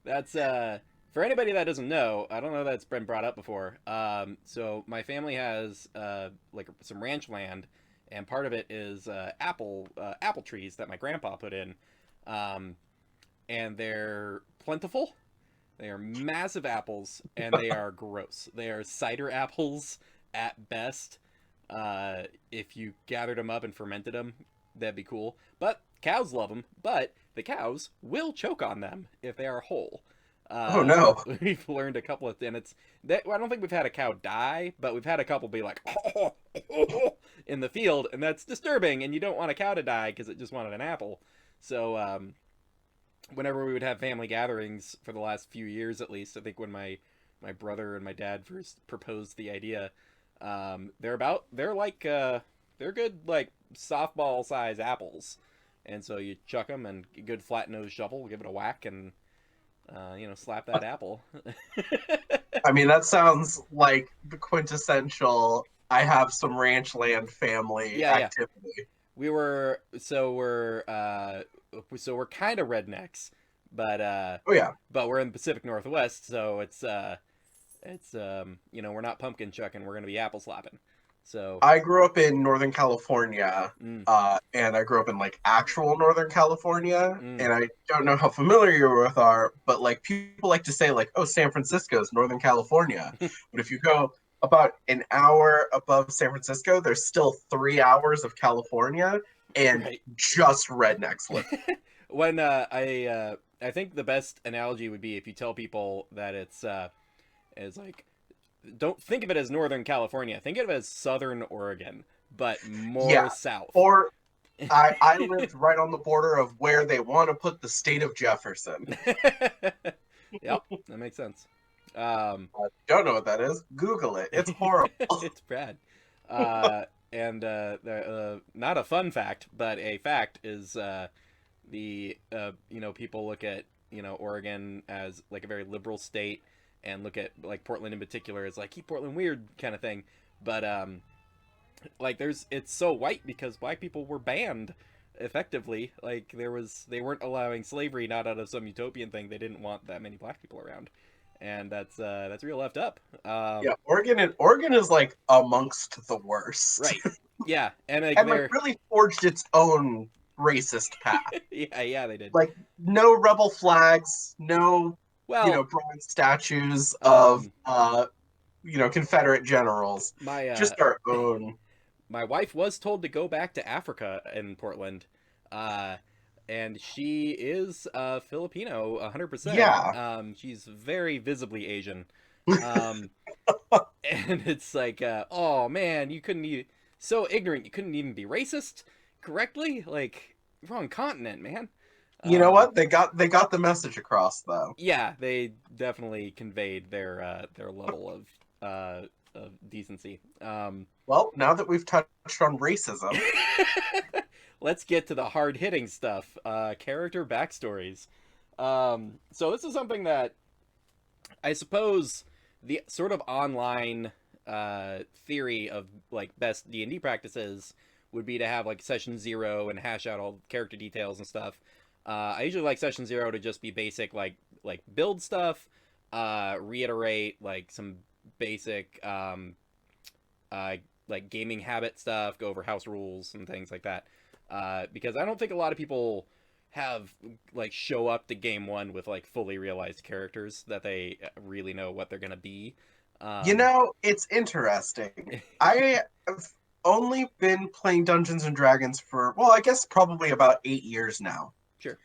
That's for anybody that doesn't know. I don't know that's been brought up before. So my family has like some ranch land, and part of it is apple trees that my grandpa put in, um, and they're plentiful. They are massive apples, and they are gross. They are cider apples at best. If you gathered them up and fermented them, that'd be cool. But cows love them. But the cows will choke on them if they are whole. Oh no. We've learned a couple of, and it's that I don't think we've had a cow die, but we've had a couple be like in the field, and that's disturbing. And you don't want a cow to die because it just wanted an apple. So whenever we would have family gatherings for the last few years, at least, I think when my brother and my dad first proposed the idea, they're good like softball size apples, and so you chuck them and a good flat nose shovel, give it a whack, and slap that apple. I mean, that sounds like the quintessential I have some ranch land family Yeah, yeah. activity. We're kind of rednecks, but Oh yeah. we're in the Pacific Northwest, so we're not pumpkin chucking, we're gonna be apple slapping. So I grew up in Northern California, mm, and I grew up in like actual Northern California. mm, And I don't know how familiar you with are, but like people like to say like, oh, San Francisco is Northern California. But if you go about an hour above San Francisco, there's still 3 hours of California and right. just rednecks live. When I think the best analogy would be if you tell people that it's as like, don't think of it as Northern California, think of it as Southern Oregon, but more Yeah. south. Or I lived right on the border of where they want to put the state of Jefferson. Yep, that makes sense. Um, Don't know what that is. Google it. It's horrible. it's bad. And not a fun fact, but a fact is the people look at Oregon as like a very liberal state, and look at like Portland in particular as like keep Portland weird kind of thing. But like it's so white because black people were banned effectively. Like they weren't allowing slavery, not out of some utopian thing. They didn't want that many black people around, and that's real left up. Yeah, Oregon is like amongst the worst. Right. Yeah, and like And like they're really forged its own racist path. yeah, they did. Like no rebel flags, no, Well, bronze statues of um, Confederate generals. my Just our own. my wife was told to go back to Africa in Portland, uh, and she is Filipino, 100%. Yeah. She's very visibly Asian, um, and it's like, oh man, you couldn't even so ignorant. You couldn't even be racist correctly. Like wrong continent, man. You know Um, what? They got the message across though. yeah, they definitely conveyed their level of decency. Well, now that we've touched on racism, Let's get to the hard hitting stuff. Character backstories. So this is something that I suppose the sort of online theory of like best D&D practices would be to have like session 0 and hash out all character details and stuff. I usually like session 0 to just be basic like build stuff, reiterate like some basic uh, like gaming habit stuff, go over house rules and things like that. Because I don't think a lot of people have like show up to game one with like fully realized characters that they really know what they're gonna be. Um, it's interesting. I have only been playing Dungeons and Dragons for, well, I guess probably about 8 years now. sure.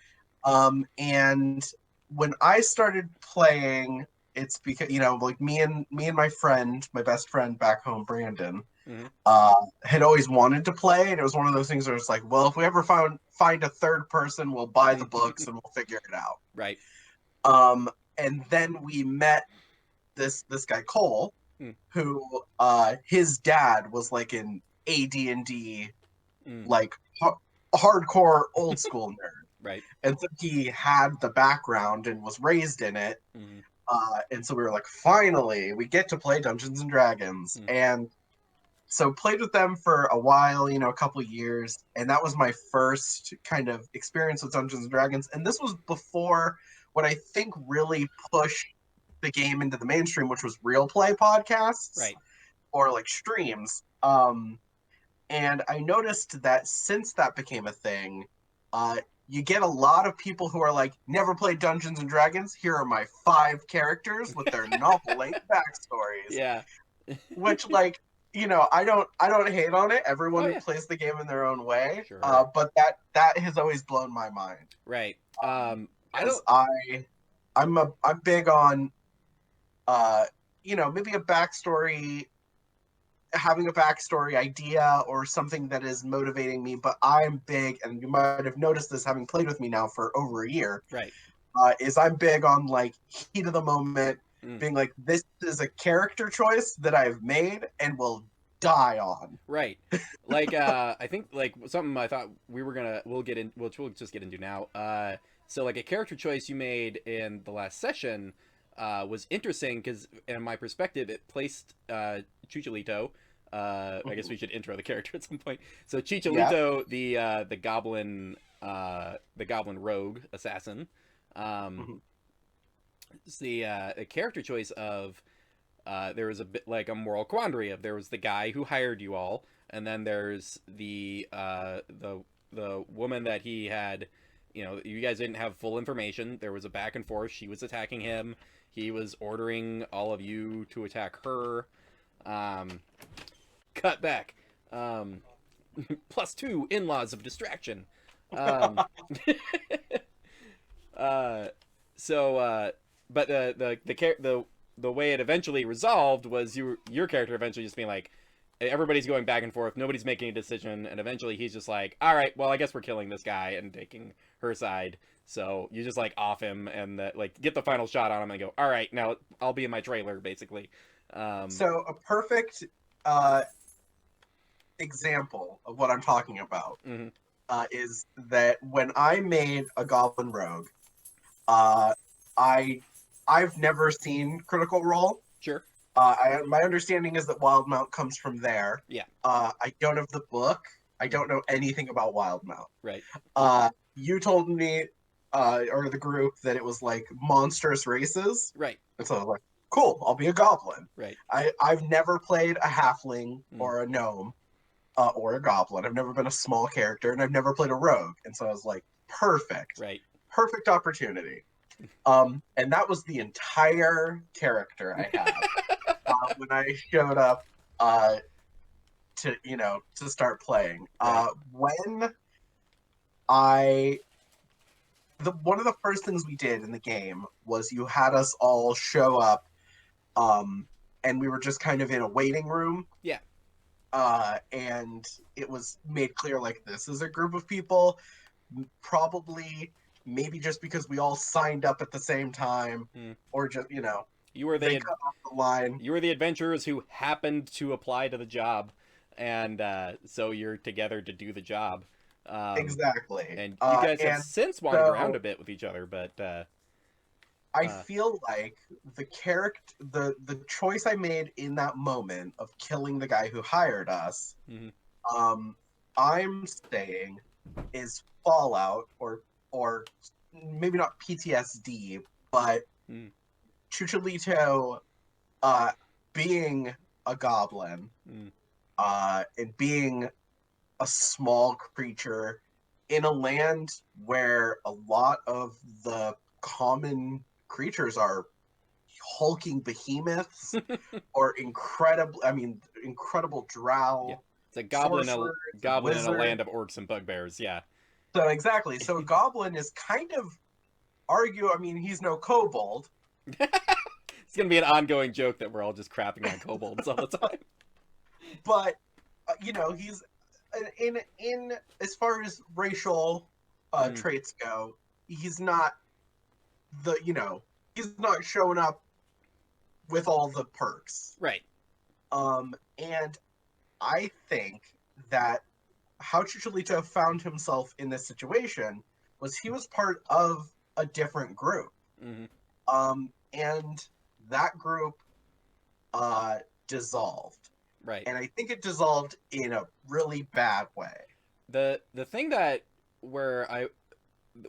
And when I started playing, it's because like me and my friend, my best friend back home, Brandon, Hmm. had always wanted to play, and it was one of those things where it's like, well, if we ever find a third person, we'll buy the books and we'll figure it out. Right. And then we met this guy Cole, Mm, who his dad was like an AD&D mm, like hardcore old school nerd, right. and so he had the background and was raised in it. Mm, And so we were like, finally, we get to play Dungeons and Dragons. mm, And so played with them for a while, a couple of years, and that was my first kind of experience with Dungeons and Dragons. And this was before what I think really pushed the game into the mainstream, which was real play podcasts Right. or like streams. And I noticed that since that became a thing, you get a lot of people who are like, never played Dungeons and Dragons. Here are my 5 characters with their novel length backstories. Yeah. Which, like, I don't hate on it. Oh Everyone yeah. plays the game in their own way. Sure. But that has always blown my mind. Right. I Because don't. I'm big on uh maybe a backstory, having a backstory idea or something that is motivating me. But I'm big, and you might have noticed this having played with me now for over a year, Right. is I'm big on like heat of the moment, Mm. being like, this is a character choice that I've made and will die on. Right. Like I think like something I thought we'll get in which we'll just get into now. So like a character choice you made in the last session was interesting because in my perspective it placed Chuchilito. I guess we should intro the character at some point. So Yeah. Chuchilito, the goblin rogue assassin. Um, Mhm. it's the a character choice of there was a bit like a moral quandary of there was the guy who hired you all, and then there's the woman that he had. You know, you guys didn't have full information. There was a back and forth. She was attacking him. He was ordering all of you to attack her. Um, cut back. Um, +2 in-laws of distraction. Um, uh, but the way it eventually resolved was your character eventually just being like, everybody's going back and forth, nobody's making a decision, and eventually he's just like, all right, well, I guess we're killing this guy and taking her side. So you just like off him and like get the final shot on him and go, all right, now I'll be in my trailer basically. So a perfect uh, example of what I'm talking about Mhm. is that when I made a Goblin Rogue, uh, I I've never seen Critical Role. Sure. My understanding is that Wildemount comes from there. Yeah. I don't have the book. I don't know anything about Wildemount. Right. You told me, or the group, that it was like monstrous races, Right. and so I was like, cool, I'll be a goblin. Right. I've never played a halfling Mm. or a gnome or a goblin. I've never been a small character, and I've never played a rogue. And so I was like, perfect, Right. perfect opportunity. And that was the entire character I had when I showed up to start playing. Right. When I one of the first things we did in the game was you had us all show up, and we were just kind of in a waiting room. Yeah. And it was made clear like, this is a group of people, probably maybe just because we all signed up at the same time, Mm. or just You were they the cut off the line. you were the adventurers who happened to apply to the job, and so you're together to do the job. Exactly. And you guys have And since wandered around a so bit with each other, but I uh, feel like the choice I made in that moment of killing the guy who hired us, mhm. um, I'm saying is fallout, or maybe not PTSD, but Mm. Chuchilito being a goblin, Mm. and being a small creature in a land where a lot of the common creatures are hulking behemoths or incredible Yeah, drow it's a sorcerers and goblin in a wizards. land of orcs and bugbears. Yeah, So exactly. So a goblin is kind of he's no kobold, it's gonna be an ongoing joke that we're all just crapping on kobolds all the time. but he's in as far as racial Mm. traits go, he's not he's not showing up with all the perks. Right. And I think that how Chicholito found himself in this situation was he was part of a different group. Mm-hmm. And that group dissolved. Right. And I think it dissolved in a really bad way. The thing that where I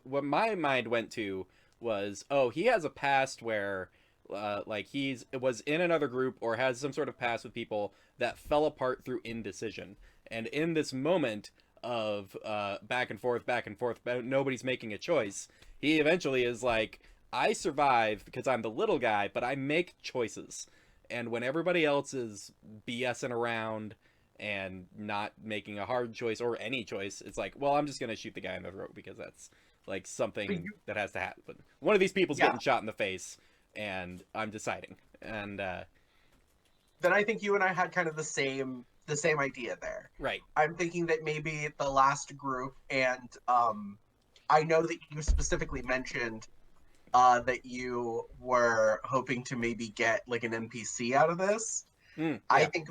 what my mind went to was, oh, he has a past where like he's was in another group or has some sort of past with people that fell apart through indecision. And in this moment of back and forth, but nobody's making a choice, he eventually is like, I survive because I'm the little guy, but I make choices. And when everybody else is BSing around and not making a hard choice or any choice, it's like, well, I'm just gonna shoot the guy in the throat because that's like But something that has to happen. One of these people's yeah, getting shot in the face, and I'm deciding. And then I think you and I had kind of the same idea there. right, I'm thinking that maybe the last group, and I know that you specifically mentioned that you were hoping to maybe get like an NPC out of this. I yeah, think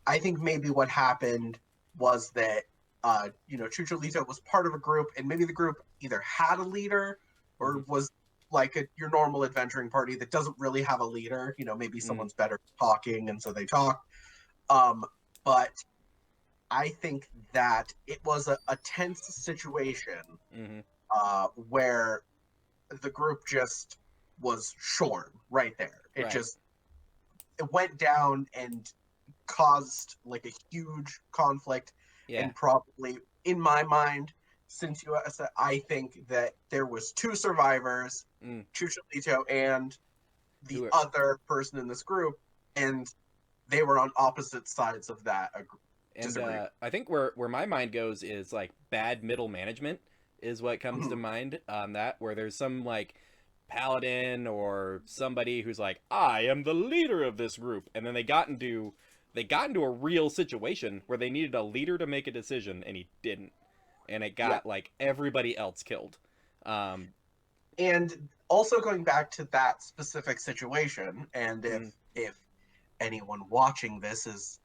I think maybe what happened was that Chuchilito was part of a group, and maybe the group either had a leader mm-hmm, or was like your normal adventuring party that doesn't really have a leader. Maybe mm, someone's better at talking, and so they talk. Um, but I think that it was a tense situation mm-hmm, where the group just was shorn right there. It right, just it went down and caused like a huge conflict, yeah, and probably in my mind, since you said, I think that there was two survivors, mm, Chuchilito and the who are, other person in this group, and they were on opposite sides of that and disagreement. I think where my mind goes is like bad middle management is what comes to Mhm. mind on that, where there's some like paladin or somebody who's like, I am the leader of this group, and then they got into a real situation where they needed a leader to make a decision and he didn't, and it Yeah. got like everybody else killed. um And also going back to that specific situation, and if mm, if anyone watching this is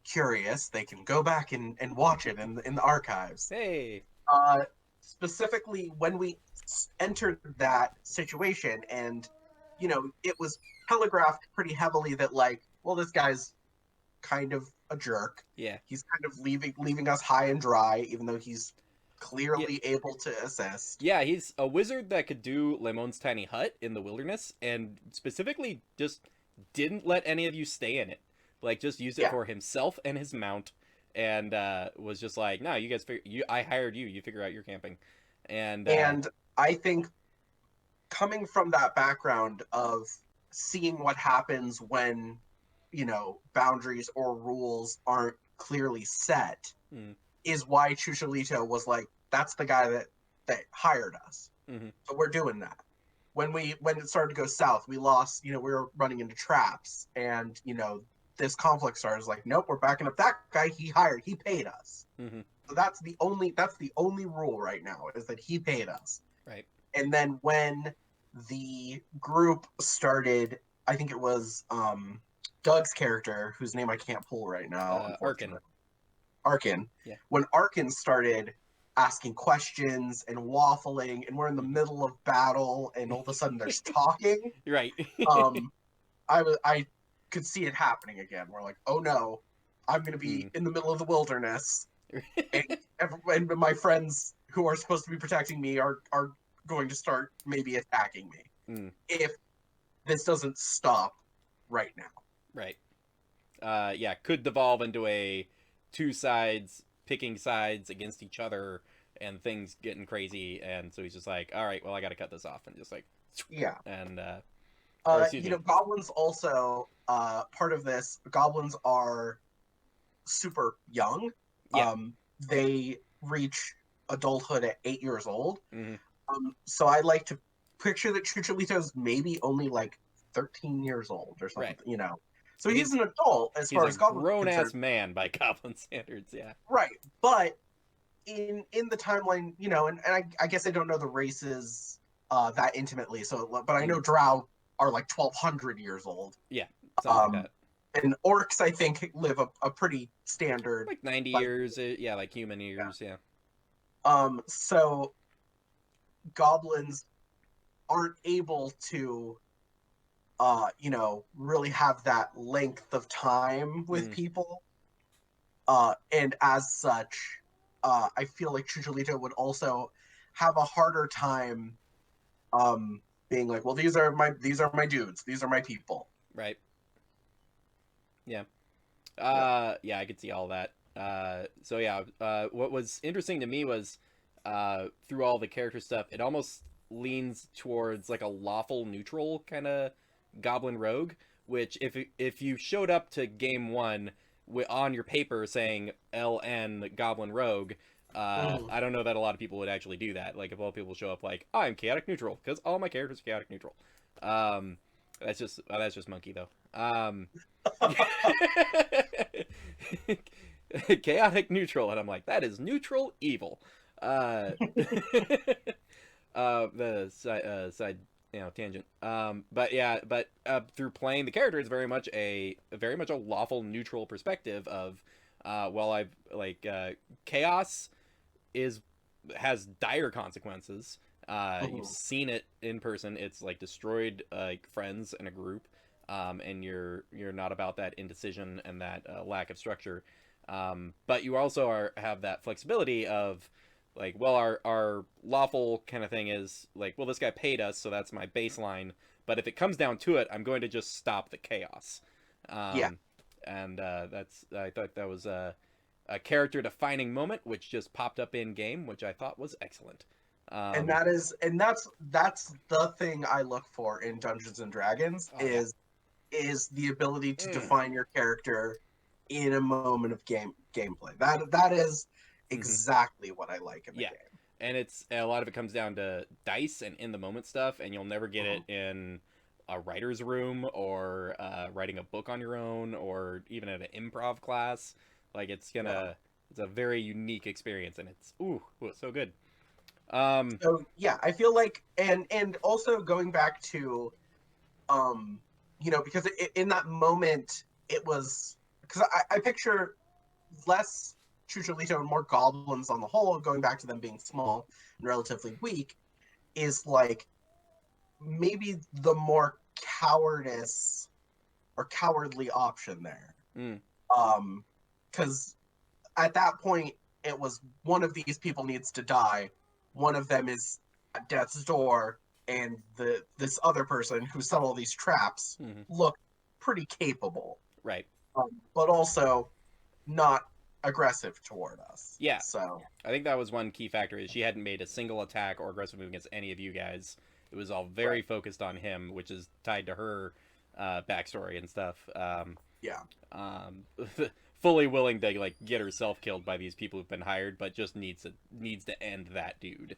curious, they can go back and watch it in the archives. hey, Uh, Specifically, when we entered that situation, and it was telegraphed pretty heavily that like, well, this guy's kind of a jerk. yeah, He's kind of leaving us high and dry, even though he's yeah, clearly able to assist. yeah, he's a wizard that could do Lemon's tiny hut in the wilderness, and specifically just didn't let any of you stay in it. Like, just used it Yeah, for himself and his mount, and was just like, no, you guys, I hired you. You figure out your camping, and and I think coming from that background of seeing what happens when boundaries or rules aren't clearly set mm, is why Chuchilito was like, that's the guy that hired us, mm-hmm, so we're doing that. When it started to go south, we lost, we were running into traps, and this conflict started. Like, nope, we're backing up that guy. He paid us. mm-hmm, So that's the only rule right now, is that he paid us. right, And then when the group started, I think it was Doug's character, whose name I can't pull right now, Arkin, unfortunately. Arkin. yeah, When Arkin started asking questions and waffling, and we're in the mm-hmm. middle of battle, and all of a sudden there's talking, Right, um, I could see it happening again. We're like, oh no, I'm going to be mm. in the middle of the wilderness, and, and my friends who are supposed to be protecting me are going to start maybe attacking me mm, if this doesn't stop right now. right. Yeah, could devolve into a two sides picking sides against each other and things getting crazy, and so he's just like, all right, well, I gotta cut this off, and just like, Yeah. and or excuse me, Goblins also part of this. Goblins are super young. yeah, They reach adulthood at 8 years old. mm-hmm, So I like to picture that Chucholito's maybe only like 13 years old or something, right. So he's He's an adult as he's far a as goblins are grown ass concerned. man by goblin standards, yeah. Right. But in the timeline, and I guess I don't know the races that intimately, but I Mm, know Drow are like 1,200 years old. yeah, something like Um, that. and orcs, I think, live a pretty standard Like 90 life. years, yeah, like human Yeah. years, yeah. So goblins aren't able to, really have that length of time with Mm, people. And as such, I feel like Chucholito would also have a harder time being like, well, these are my dudes, these are my people. Right. Yeah. Yeah. Yeah, I could see all that. So yeah, what was interesting to me was through all the character stuff, it almost leans towards like a lawful neutral kind of goblin rogue. Which if you showed up to game one on your paper saying LN goblin rogue, Mhm. I don't know that a lot of people would actually do that. Like if a lot of people show up like I'm chaotic neutral because all my characters are chaotic neutral. Um, that's just monkey though. Chaotic neutral, and I'm like, that is neutral evil. Uh, the side tangent. But yeah, but through playing the character, it's very much a lawful neutral perspective of, well, I've like chaos is has dire consequences. You've Mhm. seen it in person. It's like destroyed like friends in a group, and you're not about that indecision and that lack of structure. But you also have that flexibility of like, well, our lawful kind of thing is like, well, this guy paid us, so that's my baseline. But if it comes down to it, I'm going to just stop the chaos. Yeah. Um, and that's I thought that was a character defining moment, which just popped up in game, which I thought was excellent. And Um, that's the thing I look for in Dungeons and Dragons oh yeah. is the ability to Mm. define your character in a moment of gameplay. That is Hmm. exactly what I like in the Yeah, game. and it's a lot of it comes down to dice and in the moment stuff, and you'll never get it Mhm. in a writer's room or writing a book on your own or even at an improv class. Like Yeah. it's a very unique experience, and it's so good. Um, So yeah, I feel like and also going back to um because in that moment it was because I picture less Chuchilito and more goblins on the whole, going back to them being small and relatively weak, is like maybe the more cowardice or cowardly option there. mm, Um, because at that point it was one of these people needs to die, one of them is at death's door, and this other person who set all these traps hmm. looked pretty capable, Right. but also not aggressive toward us. Yeah, So I think that was one key factor is she hadn't made a single attack or aggressive move against any of you guys. It was all very right, focused on him, which is tied to her backstory and stuff. yeah. Um, fully willing to like get herself killed by these people who've been hired, but just needs to end that dude.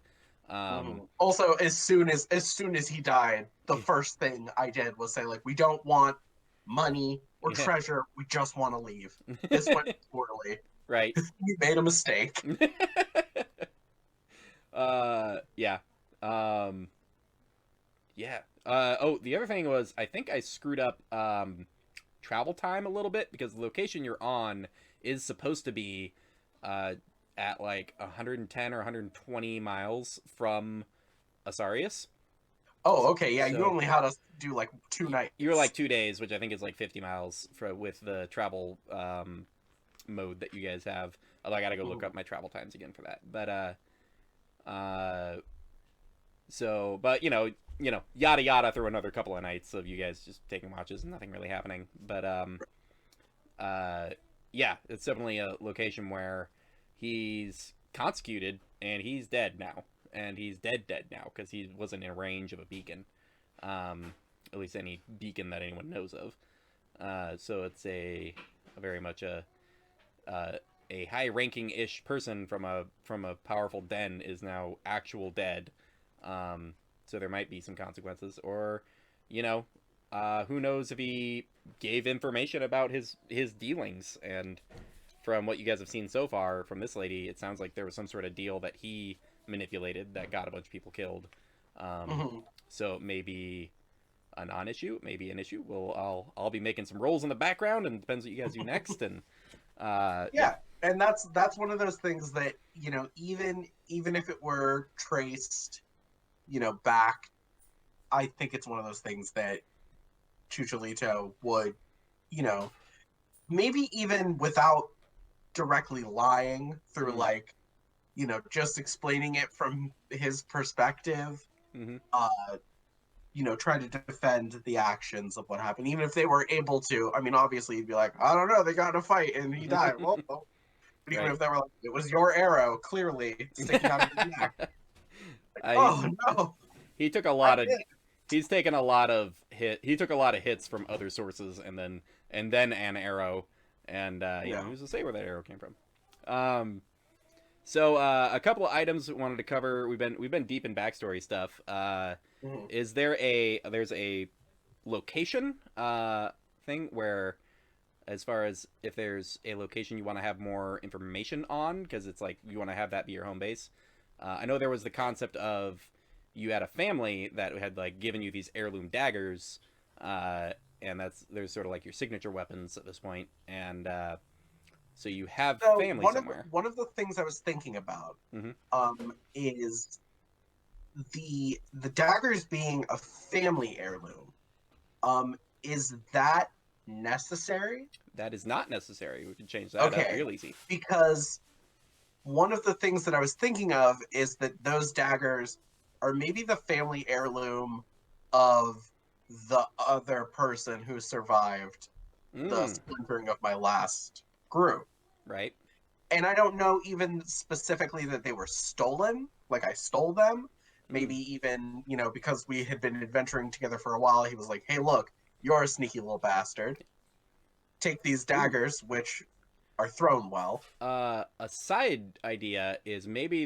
Um, Also, as soon as he died, the first thing I did was say like, we don't want money or yeah, treasure. We just want to leave. This went poorly. right. We made a mistake. Yeah. Um, yeah. Oh, the other thing was I think I screwed up travel time a little bit because the location you're on is supposed to be uh, at like 110 or 120 miles from Asarius. Oh, okay, yeah. You So only had us do like two you were like nights. 2 days, which I think is like 50 miles with the travel mode that you guys have. Although I gotta go look Mhm. up my travel times again for that. But so but yada yada through another couple of nights of you guys just taking watches and nothing really happening. But uh, yeah, it's definitely a location where he's consecuted and he's dead now, and he's dead now because he wasn't in range of a beacon, at least any beacon that anyone knows of. So it's a very much uh, a high-ranking ish person from a powerful den is now actual dead. Um, so there might be some consequences, or you know, who knows if he gave information about his dealings. And from what you guys have seen so far from this lady, it sounds like there was some sort of deal that he manipulated that got a bunch of people killed. Um, Mhm. so it may be a non-issue, maybe an issue. I'll be making some rolls in the background, and it depends what you guys do next. And yeah. Yeah, and that's one of those things that even if it were traced, back, I think it's one of those things that Chuchilito would, you know, maybe even without directly lying through Mm, like, just explaining it from his perspective. Mm-hmm. Try to defend the actions of what happened, even if they were able to. I mean, obviously, you'd be like, I don't know, they got in a fight and he died. Well, but even Right. if they were like, it was your arrow clearly sticking out of his neck. Like, He's oh no, he took a I lot of did. he's taken a lot of he took a lot of hits from other sources, and then an arrow, and Yeah. who's to say where that arrow came from. So a couple of items we wanted to cover. We've been deep in backstory stuff. Mhm. Is there's a location thing where, as far as if there's a location you want to have more information on, because it's like you want to have that be your home base. I know there was the concept of you had a family that had like given you these heirloom daggers, and there's sort of like your signature weapons at this point, and so you have So family somewhere. one of the things I was thinking about Hmm. is the daggers being a family heirloom. Is that necessary? That is not necessary. We can change that up Okay, real easy. because one of the things that I was thinking of is that those daggers are maybe the family heirloom of the other person who survived the Mm, splintering of my last group. right. And I don't know even specifically that they were stolen, like I stole them. Mm. Maybe even, because we had been adventuring together for a while, he was like, hey, look, you're a sneaky little bastard. Take these Ooh. daggers, which are thrown well. A side idea is maybe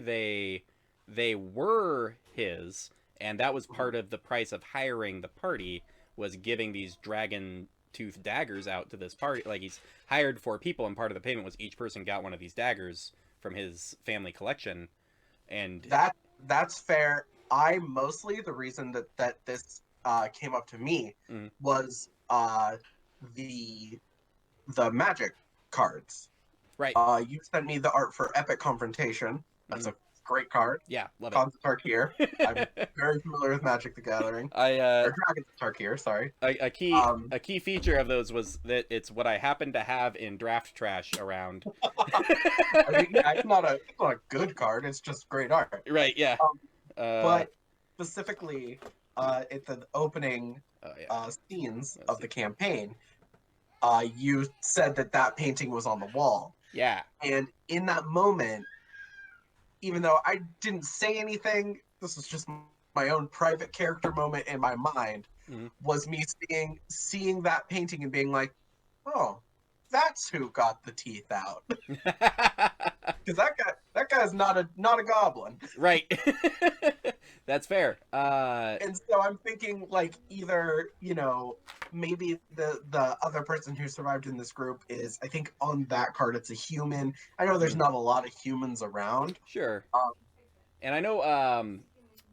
they were his, and that was Mhm. part of the price of hiring the party, was giving these dragon tooth daggers out to this party. Like, he's hired 4 people, and part of the payment was each person got one of these daggers from his family collection. And That's fair. I mostly the reason that this came up to me mm, was the the magic cards. right. You sent me the art for Epic Confrontation. That's Mm, a great card. yeah, love Cons of Tarkir. I'm it. very familiar with Magic the Gathering. I Or Dragons of Tarkir, sorry. a key Um, a key feature of those was that it's what I happen to have in draft trash around. I mean, yeah, it's not a good card. It's just great art. Right, yeah. Um, Uh but specifically, at the opening oh yeah. scenes Let's of the see. campaign, you said that painting was on the wall, Yeah. and in that moment, even though I didn't say anything, this was just my own private character moment in my mind. Mhm. Was me seeing that painting and being like, oh, that's who got the teeth out. Because that guy's not a goblin. Right. That's fair. And so I'm thinking like either, maybe the other person who survived in this group is, I think on that card it's a human. I know there's mm, not a lot of humans around. sure. Um, And I know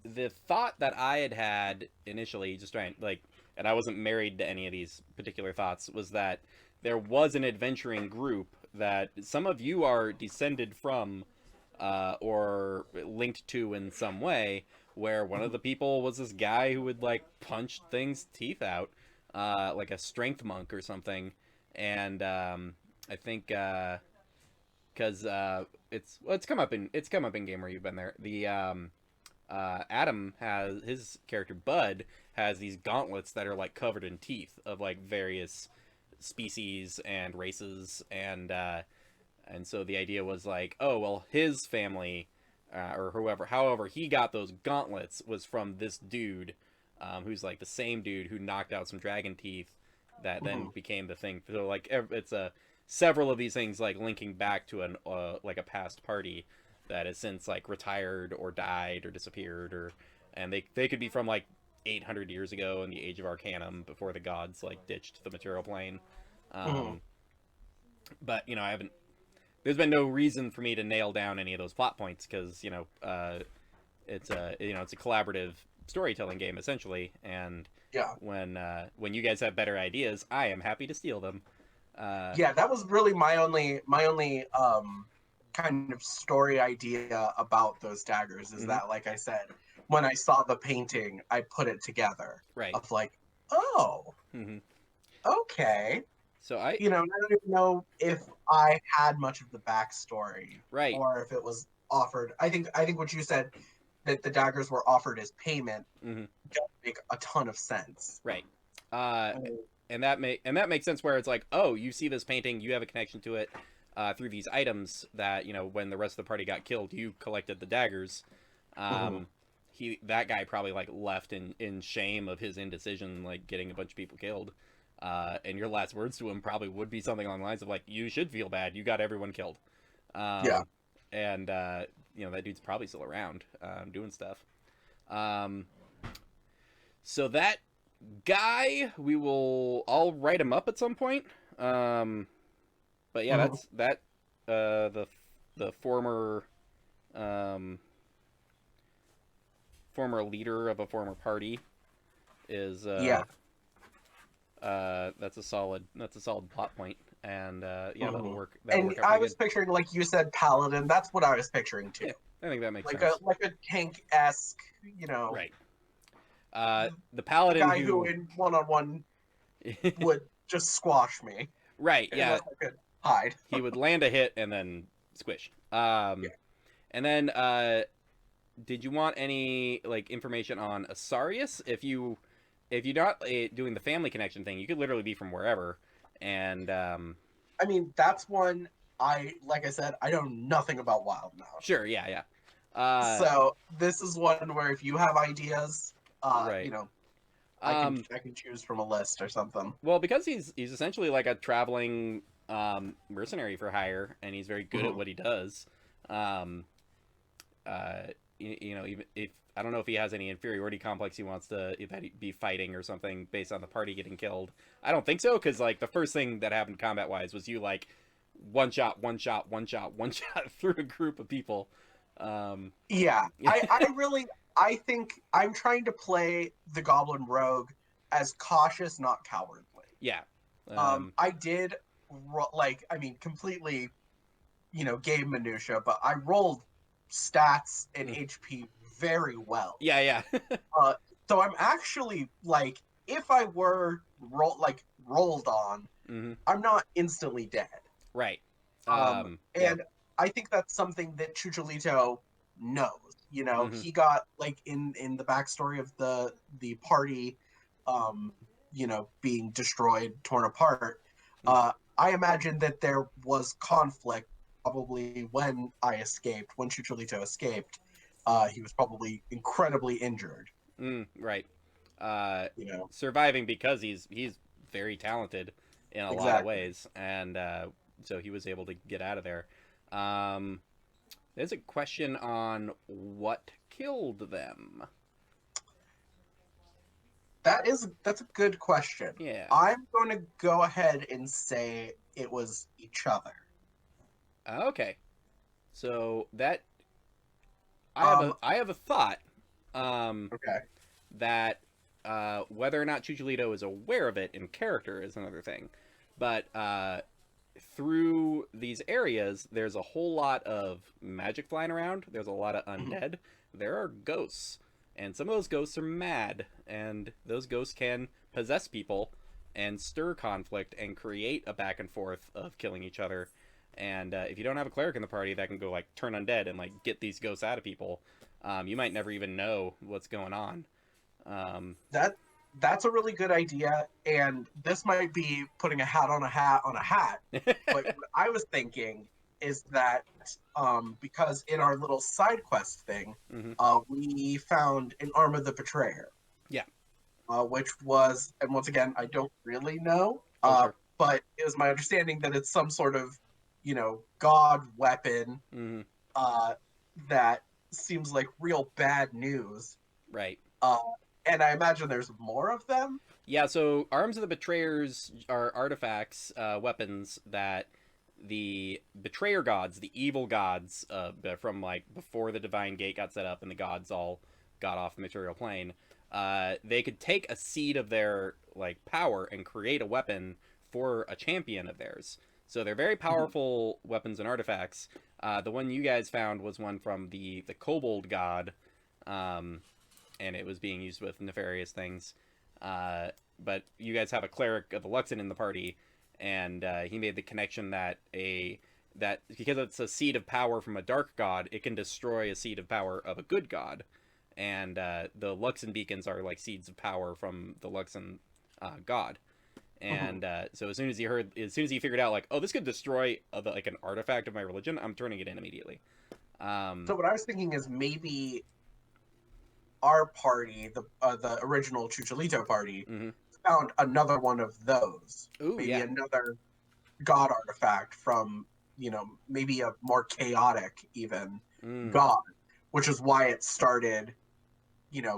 the thought that I had initially, just trying like, and I wasn't married to any of these particular thoughts, was that there was an adventuring group that some of you are descended from, or linked to in some way, where one of the people was this guy who would like punch things teeth out, like a strength monk or something. And I think because it's come up in game where you've been there. The Adam has his character Bud has these gauntlets that are like covered in teeth of like various species and races, and so the idea was like, oh well, his family, or however he got those gauntlets was from this dude, who's like the same dude who knocked out some dragon teeth, that then mhm. became the thing. So like it's a several of these things like linking back to an like a past party that has since like retired or died or disappeared, or and they could be from like 800 years ago in the age of Arcanum, before the gods like ditched the material plane. Mhm. Um, but I haven't. There's been no reason for me to nail down any of those plot points, because it's a collaborative storytelling game essentially, and Yeah. when you guys have better ideas, I am happy to steal them. Uh, Yeah, that was really my only kind of story idea about those daggers is mm-hmm, that, like I said, when I saw the painting, I put it together right. of like, oh, Mm-hmm. okay. So I I don't even know if I had much of the backstory right. or if it was offered. I think what you said, that the daggers were offered as payment Hmm. don't make a ton of sense. Right. Uh, I mean, and that makes sense where it's like, oh, you see this painting, you have a connection to it through these items that when the rest of the party got killed, you collected the daggers. mhm. Um, that guy probably like left in shame of his indecision, like getting a bunch of people killed. And your last words to him probably would be something along the lines of like, "You should feel bad. You got everyone killed." Yeah. Um, and that dude's probably still around doing stuff. Um, so that guy, I'll write him up at some point. Um, but yeah, Mhm. that's that. The um, former leader of a former party is Yeah. that's a solid plot point, and yeah, Mhm. that'll And work out I pretty was good. picturing, like you said, paladin. That's what I was picturing too. Yeah, I think that makes Like a sense. tank esque, you know, Right. the, The the paladin guy who who, in one on one would just squash me right? Yeah, unless I could hide. he would land a hit and then squish. Yeah. And then did you want any like information on Asarius? If you're not doing the family connection thing, you could literally be from wherever. And I mean, that's one like I said, I know nothing about Wildemount. sure, yeah, yeah. So this is one where if you have ideas, Right. I can Um, choose from a list or something. well, because he's essentially like a traveling mercenary for hire, and he's very good at Mhm. what he does. Um, even if I don't know if he has any inferiority complex he wants to that he be fighting or something based on the party getting killed. I don't think so because like the first thing that happened combat wise was you like one shot, one shot, one shot, one shot through a group of people. Um, Yeah, I think I'm trying to play the Goblin Rogue as cautious, not cowardly. yeah, um, I did I mean, completely, game minutia, but I rolled stats and mm, HP very well. yeah, yeah, Uh, so I'm actually like, if I were rolled on, hmm, I'm not instantly dead. right, yeah, And I think that's something that Chuchilito knows. hmm, He got like in the backstory of the party, being destroyed, torn apart. I imagine that there was conflict probably when Chuchilito escaped. He was probably incredibly injured. right. Uh, You know Surviving because he's very talented in a lot of exactly. ways, and so he was able to get out of there. Um, there's a question on what killed them. That's a good question. Yeah. I'm going to go ahead and say it was each other. Okay. So that Um, I have a thought um, okay. that whether or not Chuchilito is aware of it in character is another thing, but through these areas, there's a whole lot of magic flying around. There's a lot of Mhm. undead. There are ghosts, and some of those ghosts are mad, and those ghosts can possess people and stir conflict and create a back and forth of killing each other. And if you don't have a cleric in the party that can go like turn undead and like get these ghosts out of people, you might never even know what's going on. Um, That that's a really good idea, and this might be putting a hat on a hat on a hat. But what I was thinking is that because in our little side quest thing, hmm, we found an arm of the betrayer, yeah. which was, and once again, I don't really know, Oh sure. but it was my understanding that it's some sort of, god weapon Hmm. uh, that seems like real bad news. Right. Uh, and I imagine there's more of them. Yeah, so Arms of the Betrayers are artifacts, weapons that the betrayer gods, the evil gods from like before the divine gate got set up and the gods all got off the material plane, they could take a seed of their like power and create a weapon for a champion of theirs. So they're very Mhm. powerful weapons and artifacts. The one you guys found was one from the kobold god, um, and it was being used with nefarious things. Uh, but you guys have a cleric of the Luxon in the party, and he made the connection that a that because it's a seed of power from a dark god, it can destroy a seed of power of a good god. And the Luxon beacons are like seeds of power from the Luxon god. Mhm. And so as soon as he figured out like, oh, this could destroy like an artifact of my religion, I'm turning it in immediately. So what I was thinking is maybe our party, the original Chuchilito party, Mm-hmm. found another one of those. Ooh, Maybe yeah. another god artifact from, maybe a more chaotic even Mm, god, which is why it started,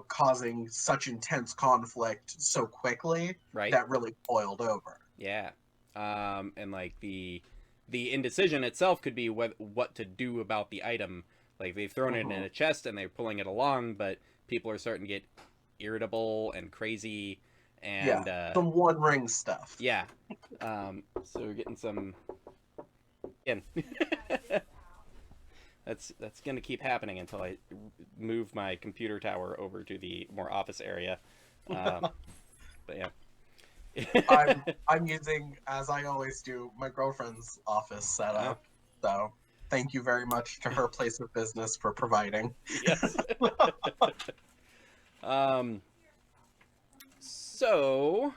causing such intense conflict so quickly right. that really boiled over. Yeah. And like the indecision itself could be what to do about the item. Like they've thrown it in Hmm. a chest and they're pulling it along, but people are starting to get irritable and crazy, Yeah, and some One Ring stuff. yeah. So we're getting some. Again, that's gonna keep happening until I move my computer tower over to the more office area. Um, but yeah. I'm using, as I always do, my girlfriend's office Oh, setup. So thank you very much to her place of business for providing. yes. um. So.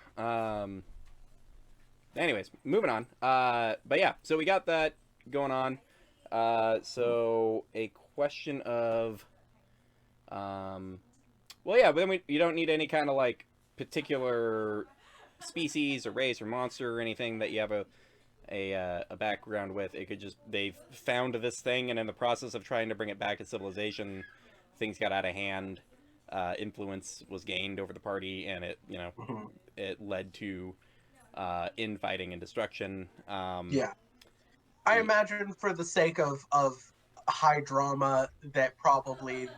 Anyways, moving on. But yeah, so we got that going on. So a question of well, yeah, but then you don't need any kind of like particular species or race or monster or anything that you have a background with. It could just they've found this thing, and in the process of trying to bring it back to civilization, things got out of hand. Influence was gained over the party, and Mhm. it led to infighting and destruction. Yeah, I imagine for the sake of high drama that probably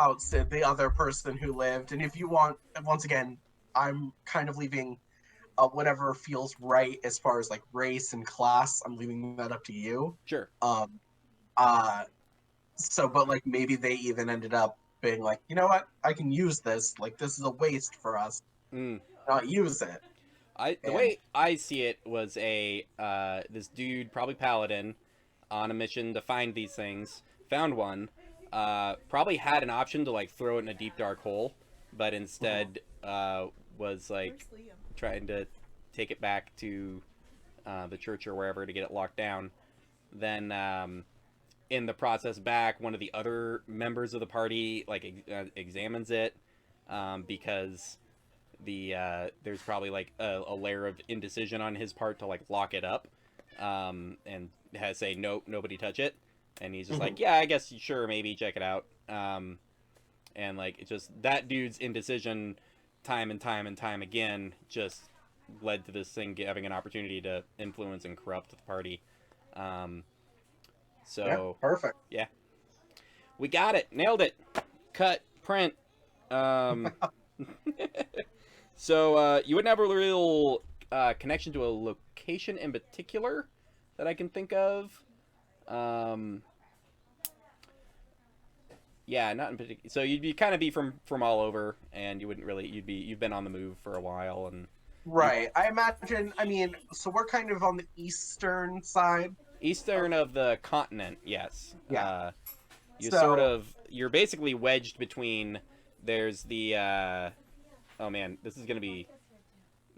outside the other person who lived, and if you want, once again, I'm kind of leaving whatever feels right as far as like race and class. I'm leaving that up to you. Sure. Um, uh, so, but like maybe they even ended up being like, you know what, I can use this. Like this is a waste for us. Mm. Not use it. The And way I see it was a this dude, probably paladin, on a mission to find these things. Found one. Probably had an option to like throw it in a deep dark hole, but mhm, instead was like trying to take it back to the church or wherever to get it locked down. Then in the process back, one of the other members of the party like examines it because there's probably like a layer of indecision on his part to like lock it up, and has say nope, nobody touch it, and he's just like, mhm. yeah, I guess sure, maybe check it out, and like it's just that dude's indecision, time and time and time again, just led to this thing having an opportunity to influence and corrupt the party. Um, Yeah, so perfect. yeah, we got it, nailed it, cut, print. Um, So you wouldn't have a real connection to a location in particular that I can think of. Um, yeah, not in particular. So you'd be kind of be from all over, and you wouldn't really you've been on the move for a while, and you Right. I imagine. I mean, so we're kind of on the eastern side of eastern of the continent. Yes, yeah. sort So of you're basically wedged between. There's the oh man, this is gonna be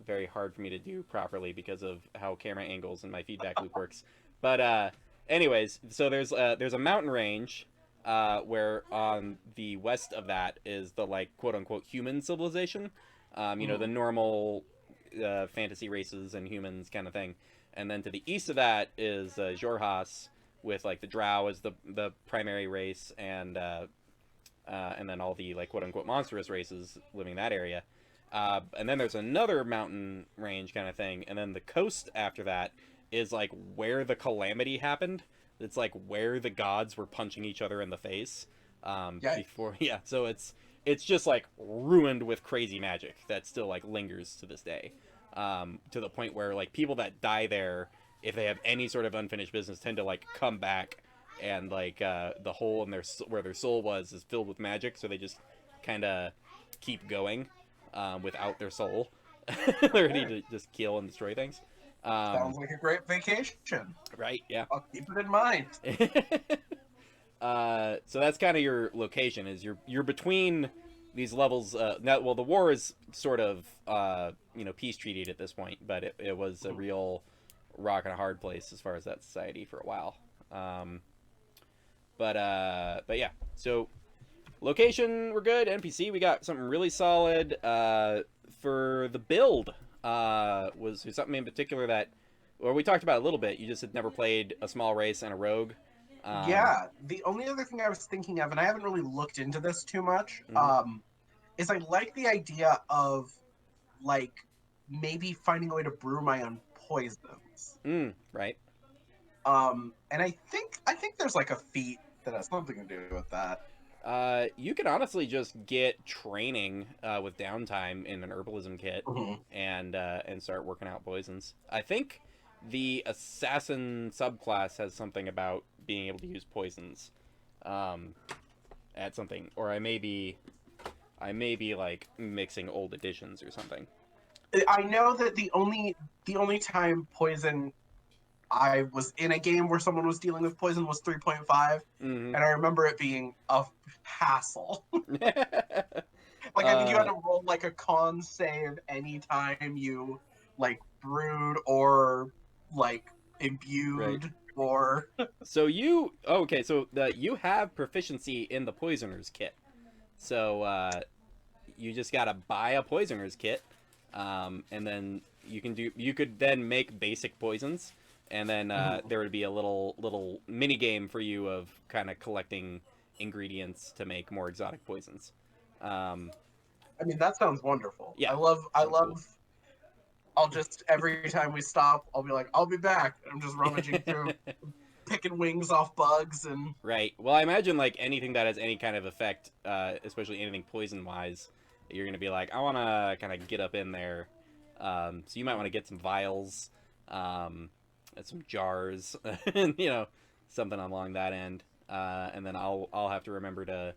very hard for me to do properly because of how camera angles and my feedback loop works. But anyways, so there's a mountain range where on the west of that is the like quote unquote human civilization. The mhm, normal fantasy races and humans kind of thing. And then to the east of that is Jorhas with like the Drow as the primary race, and then all the like quote unquote monstrous races living in that area. And then there's another mountain range kind of thing, and then the coast after that is like where the calamity happened. It's like where the gods were punching each other in the face yeah. before. Yeah, so it's just like ruined with crazy magic that still like lingers to this day, to the point where like people that die there, if they have any sort of unfinished business, tend to like come back, and like the hole in their where their soul was is filled with magic, so they just kind of keep going without their soul. They're ready Yeah. to just kill and destroy things. Sounds like a great vacation. Right? Yeah. I'll keep it in mind. So that's kind of your location. Is you're between these levels. Now, well, the war is sort of peace treated at this point, but it was a real rock and a hard place as far as that society for a while. But yeah. So location, we're good. NPC, we got something really solid. For the build, was there something in particular that, or we talked about a little bit. You just had never played a small race and a rogue. Yeah, the only other thing I was thinking of, and I haven't really looked into this too much, Mhm. is I like the idea of like maybe finding a way to brew my own poisons. Right. And I think there's like a feat that has something to do with that. You can honestly just get training with downtime in an herbalism kit Mhm. and start working out poisons. I think the assassin subclass has something about being able to use poisons um, at something, or I may be like mixing old editions or something. I know that the only time poison I was in a game where someone was dealing with poison was 3.5, Hmm. and I remember it being a hassle. Like I think you had uh, to roll like a con save anytime you like brewed or like right. imbued or So okay? So you have proficiency in the poisoner's kit. So you just gotta buy a poisoner's kit, and then you could then make basic poisons, and then there would be a little mini game for you of kind of collecting ingredients to make more exotic poisons. Um, I mean that sounds wonderful. I yeah, love I sounds cool. love I'll just every time we stop, I'll be like, I'll be back. I'm just rummaging through, picking wings off bugs and Right. Well, I imagine like anything that has any kind of effect, especially anything poison wise, you're gonna be like, I want to kind of get up in there. So you might want to get some vials, and some jars, and something along that end. And then I'll have to remember to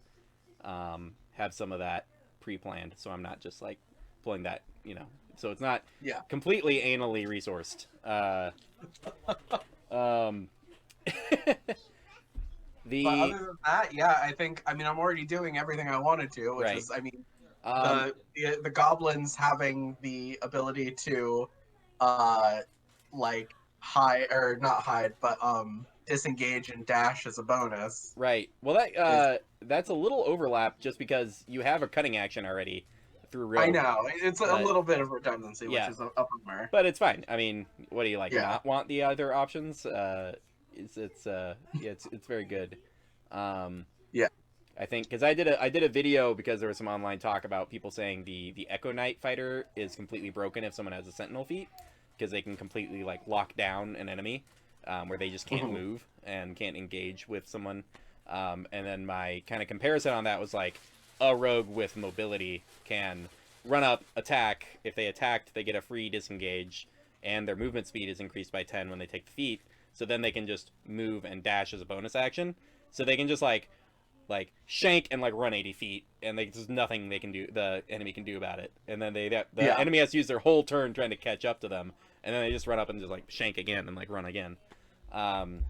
have some of that pre-planned, so I'm not just like pulling that, so it's not yeah. completely anally resourced. Um, But the other than that, yeah, I mean I'm already doing everything I wanted to, which right. is I mean Um, the goblins having the ability to uh like hide or not hide but disengage and dash as a bonus Right. Well, is that's a little overlap just because you have a cutting action already through I Rogue, know it's a but little bit of redundancy, which yeah, is a bummer. but it's fine. I mean, what do you like? Yeah. Not want the other options? It's yeah, it's very good. Um, Yeah. I think because I did a video because there was some online talk about people saying the Echo Knight fighter is completely broken if someone has a Sentinel feat because they can completely like lock down an enemy where they just can't Mhm. move and can't engage with someone. And then my kind of comparison on that was like a rogue with mobility can run up, attack. If they attacked, they get a free disengage, and their movement speed is increased by 10 when they take the feat. So then they can just move and dash as a bonus action. So they can just like shank and like run 80 feet, and there's nothing the enemy can do about it. And then the Yeah. enemy has to use their whole turn trying to catch up to them, and then they just run up and just like shank again and like run again. Um,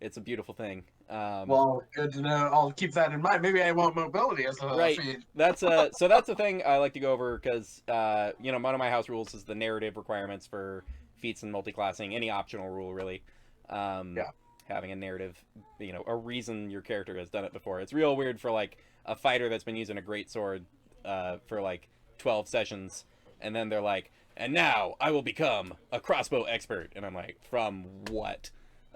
it's a beautiful thing. Well, good to know. I'll keep that in mind. Maybe I want mobility as a Right. feat. That's a thing I like to go over because one of my house rules is the narrative requirements for feats and multiclassing. Any optional rule really, um, Yeah. having a narrative, a reason your character has done it before. It's real weird for like a fighter that's been using a great sword for like 12 sessions, and then they're like, and now I will become a crossbow expert, and I'm like, from what?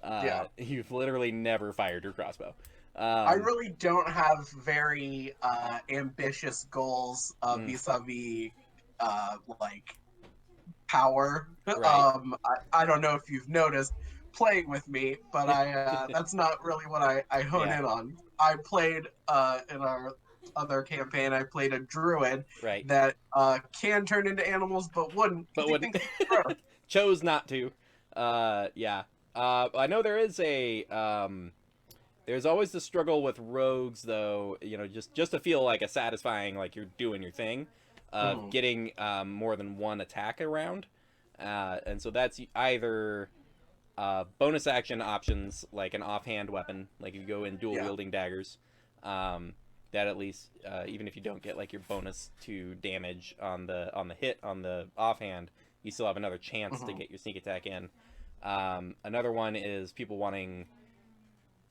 Yeah. You've literally never fired your crossbow. I Um, really don't have very ambitious goals mm, vis-a-vis like power. right. I don't know if you've noticed playing with me, but I that's not really what I hone Yeah. in on. I played in our other campaign. I played a druid Right. that can turn into animals, but wouldn't But because he wouldn't thinks it's gross. chose not to. Yeah. I know there's always the struggle with rogues though, just to feel like a satisfying like you're doing your thing. of getting more than one attack around. And so that's either bonus action options, like an offhand weapon, like if you go in dual wielding daggers, that at least, even if you don't get like your bonus to damage on the hit on the offhand, you still have another chance to get your sneak attack in. Another one is people wanting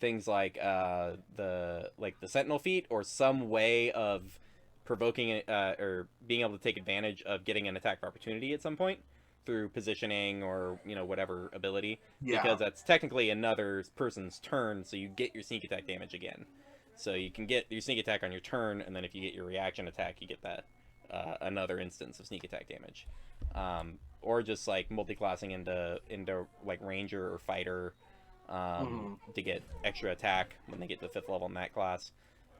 things like the sentinel feat, or some way of provoking or being able to take advantage of getting an attack of opportunity at some point through positioning or whatever ability, because that's technically another person's turn, so you get your sneak attack damage again. So you can get your sneak attack on your turn, and then if you get your reaction attack, you get that another instance of sneak attack damage. Or just like multi-classing into like ranger or fighter to get extra attack when they get to 5th level in that class.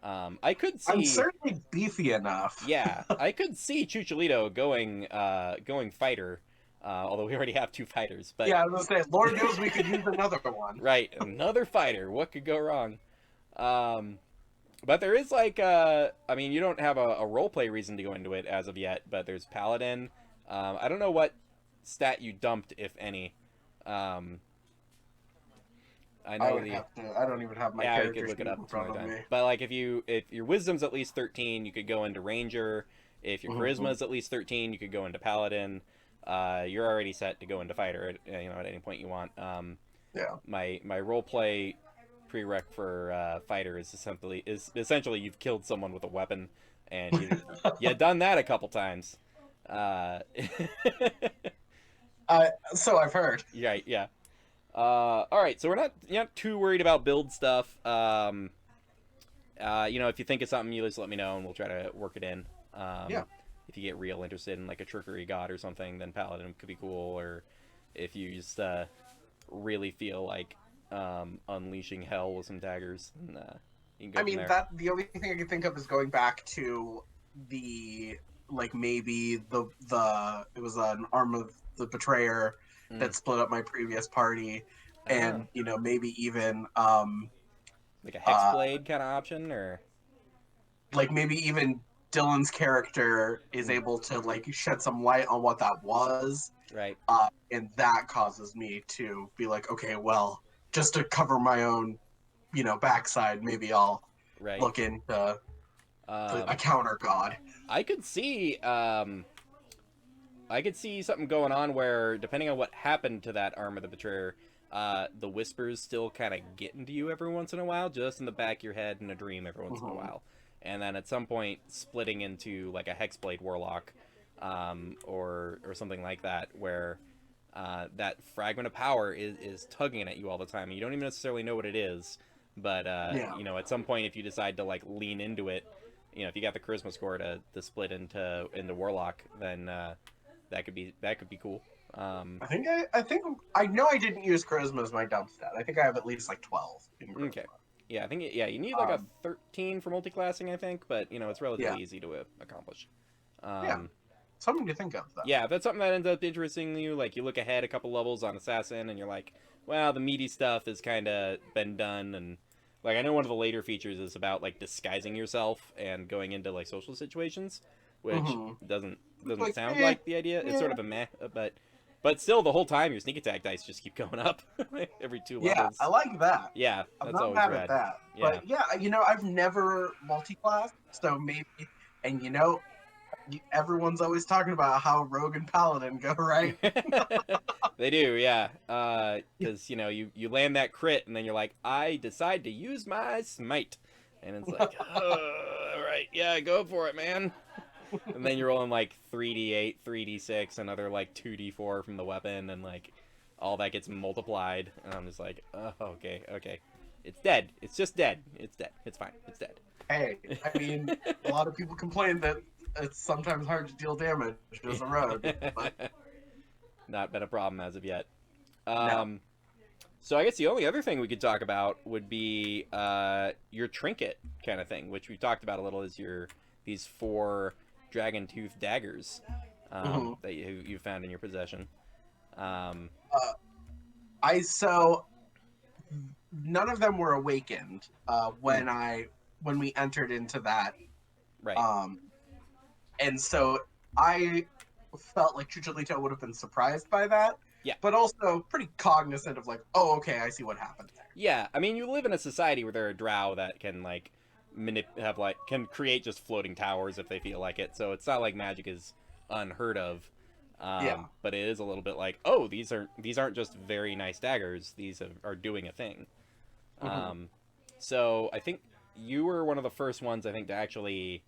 I could see. I'm certainly beefy enough. Yeah, I could see Chuchilito going fighter. Although we already have 2 fighters, but yeah, I was gonna say, Lord knows we could use another one. Right, another fighter. What could go wrong? But there is like, I mean, you don't have a roleplay reason to go into it as of yet, but there's Paladin. I don't know what stat you dumped, if any. I know I don't even have my character. We could look it up in front of me. But like, if your wisdom's at least 13, you could go into ranger. If your charisma's at least 13, you could go into Paladin. You're already set to go into fighter at any point you want. My roleplay prereq for fighter is essentially you've killed someone with a weapon, and you've done that a couple times. So I've heard. Right, yeah. All right, so we're not too worried about build stuff. If you think of something, you just let me know, and we'll try to work it in. If you get real interested in like a trickery god or something, then Paladin could be cool. Or if you just really feel like unleashing hell with some daggers, then you can go from there. The only thing I can think of is going back to the maybe it was an arm of the betrayer that split up my previous party, and maybe even like a hexblade kind of option, or like maybe even Dylan's character is able to shed some light on what that was, right? And that causes me to be like, okay, well, just to cover my own, backside, maybe I'll look into a counter god. I could see something going on where, depending on what happened to that arm of the betrayer, the whispers still kind of get into you every once in a while, just in the back of your head in a dream every once in a while. And then at some point splitting into like a hexblade warlock, or something like that, where that fragment of power is tugging at you all the time, and you don't even necessarily know what it is. But at some point, if you decide to lean into it, if you got the charisma score to split into warlock, then that could be cool. I think I know I didn't use charisma as my dump stat. I think I have at least 12 in charisma. Okay. Yeah, I think you need a 13 for multiclassing, I think, but it's relatively easy to accomplish. Something to think of, though. Yeah, if that's something that ends up interesting you, you look ahead a couple levels on assassin, and you're like, well, the meaty stuff has kind of been done, and I know one of the later features is about disguising yourself and going into social situations, which doesn't sound like the idea. It's sort of a meh, but still, the whole time your sneak attack dice just keep going up every 2 levels. Yeah, I like that. Yeah, I'm that's not always mad rad. at that. Yeah. But I've never multi-classed, so maybe, and everyone's always talking about how rogue and paladin go, right? They do, yeah. Because you land that crit, and then you're like, I decide to use my smite, and it's like, all right, yeah, go for it, man. And then you're rolling 3d8, 3d6, another 2d4 from the weapon, and all that gets multiplied. And I'm just like, oh, okay. It's dead. It's just dead. It's dead. It's fine. It's dead. Hey, I mean, a lot of people complain that it's sometimes hard to deal damage as a rogue, but not been a problem as of yet. No. So I guess the only other thing we could talk about would be your trinket kind of thing, which we talked about a little, is these 4 dragon tooth daggers that you found in your possession. So none of them were awakened when we entered into that right. And so I felt like Chuchilito would have been surprised by that, Yeah. but also pretty cognizant of like, oh, okay, I see what happened there. Yeah, I mean, you live in a society where there are drow that can like can create just floating towers if they feel like it. So it's not like magic is unheard of, Yeah. but it is a little bit like, oh, these aren't just very nice daggers. These are doing a thing. Mm-hmm. Um, so I think you were one of the first ones I think to actually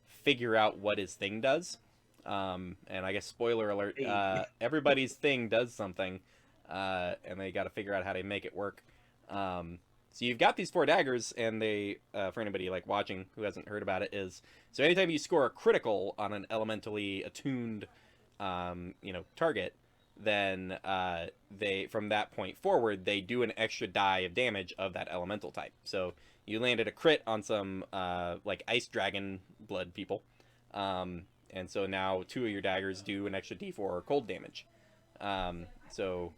figure out what his thing does. And I guess spoiler alert, everybody's thing does something, and they got to figure out how to make it work. So you've got these four daggers, and they, for anybody like watching who hasn't heard about it, is so anytime you score a critical on an elementally attuned, target, then they from that point forward they do an extra die of damage of that elemental type. So you landed a crit on some like ice dragon blood people, and so now two of your daggers do an extra d4 cold damage. So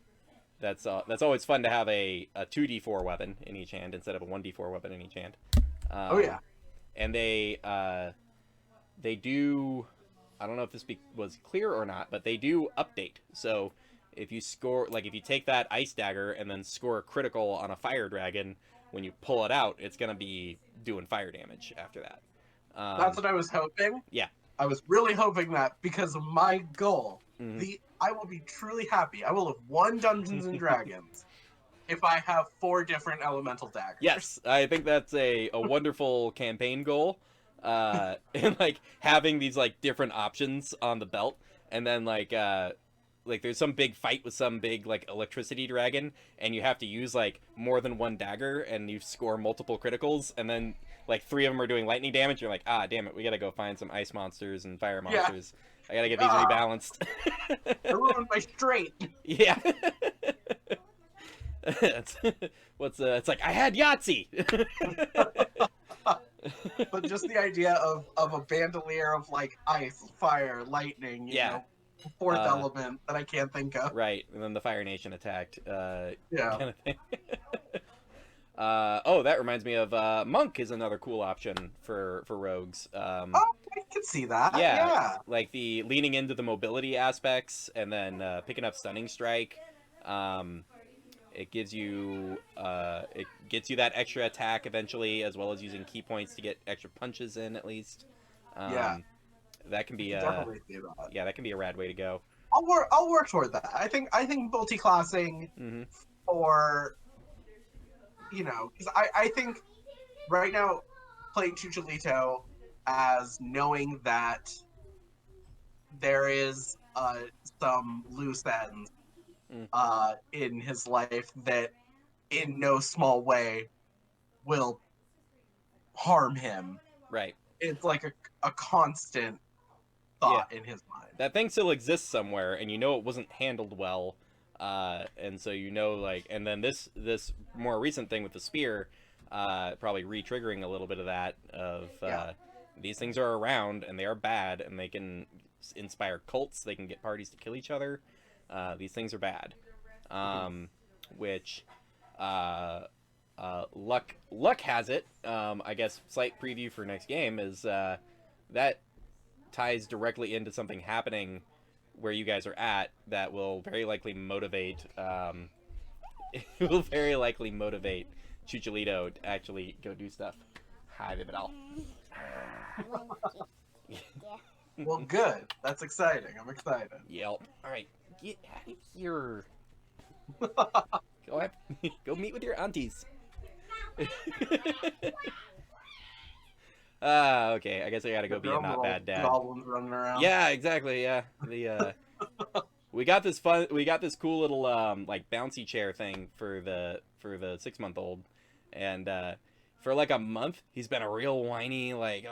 that's always fun to have a 2d4 weapon in each hand instead of a 1d4 weapon in each hand. Oh yeah. And they do, I don't know if this was clear or not, but they do update. So if you score, like if you take that ice dagger and then score a critical on a fire dragon, when you pull it out, it's gonna be doing fire damage after that. That's what I was hoping. Yeah. I was really hoping that because of my goal. Mm-hmm. I will be truly happy. I will have won Dungeons and Dragons if I have 4 different elemental daggers. Yes, I think that's a wonderful campaign goal. And like having these like different options on the belt, and then like there's some big fight with some big like electricity dragon, and you have to use like more than one dagger, and you score multiple criticals, and then like 3 of them are doing lightning damage. You're like, ah, damn it, we gotta go find some ice monsters and fire monsters. I gotta get these rebalanced. I ruined my straight. Yeah. It's like I had Yahtzee. But just the idea of a bandolier of like ice, fire, lightning, you know, fourth element that I can't think of. Right, and then the Fire Nation attacked. Yeah. Kind of thing. Oh, that reminds me of Monk is another cool option for rogues. Oh, I can see that. Yeah, Yeah. like the leaning into the mobility aspects, and then picking up Stunning Strike. It gives you it gets you that extra attack eventually, as well as using key points to get extra punches in at least. Yeah. That can be Definitely see that. Yeah, that can be a rad way to go. I'll work toward that. I think multi-classing for, you know, because I think right now playing Chuchilito as knowing that there is some loose ends in his life that in no small way will harm him. Right. It's like a constant thought in his mind. That thing still exists somewhere, and you know it wasn't handled well, and so you know, like, and then this more recent thing with the spear, probably re-triggering a little bit of that these things are around and they are bad, and they can inspire cults, they can get parties to kill each other. These things are bad, which luck has it. I guess slight preview for next game is that ties directly into something happening where you guys are at that will very likely motivate Chuchilito to actually go do stuff. Hi, Vividal. Well, good. That's exciting. I'm excited. Yep. All right, get out of here. Go meet with your aunties. Okay. I guess I gotta go be a not bad dad. Goblins running around. Yeah, exactly. Yeah. We got this cool little like bouncy chair thing for the 6-month-old, and for like a month he's been a real whiny like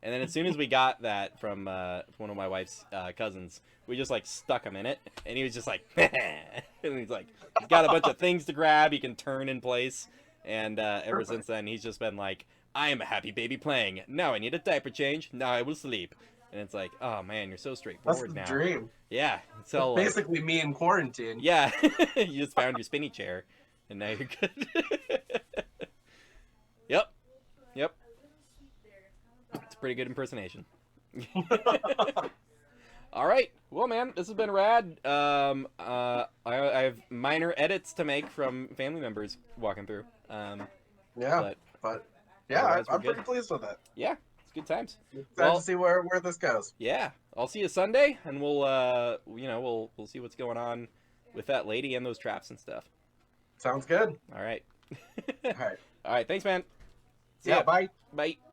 and then as soon as we got that from one of my wife's cousins, we just like stuck him in it, and he was just like and he's got a bunch of things to grab, he can turn in place, and ever since then he's just been like, I am a happy baby playing, now I need a diaper change, now I will sleep. And it's like, oh man, you're so straightforward now. That's the dream. Yeah. So basically me in quarantine. Yeah. You just found your spinny chair, and now you're good. Yep. It's pretty good impersonation. All right. Well, man, this has been rad. I have minor edits to make from family members walking through. Yeah, but yeah, otherwise we're I'm good. pretty pleased with it. Yeah, it's good times. Excited Well, to see where this goes. yeah, I'll see you Sunday, and we'll see what's going on with that lady and those traps and stuff. Sounds good. All right. All right. All right. Thanks, man. See Yeah, ya. bye. Bye.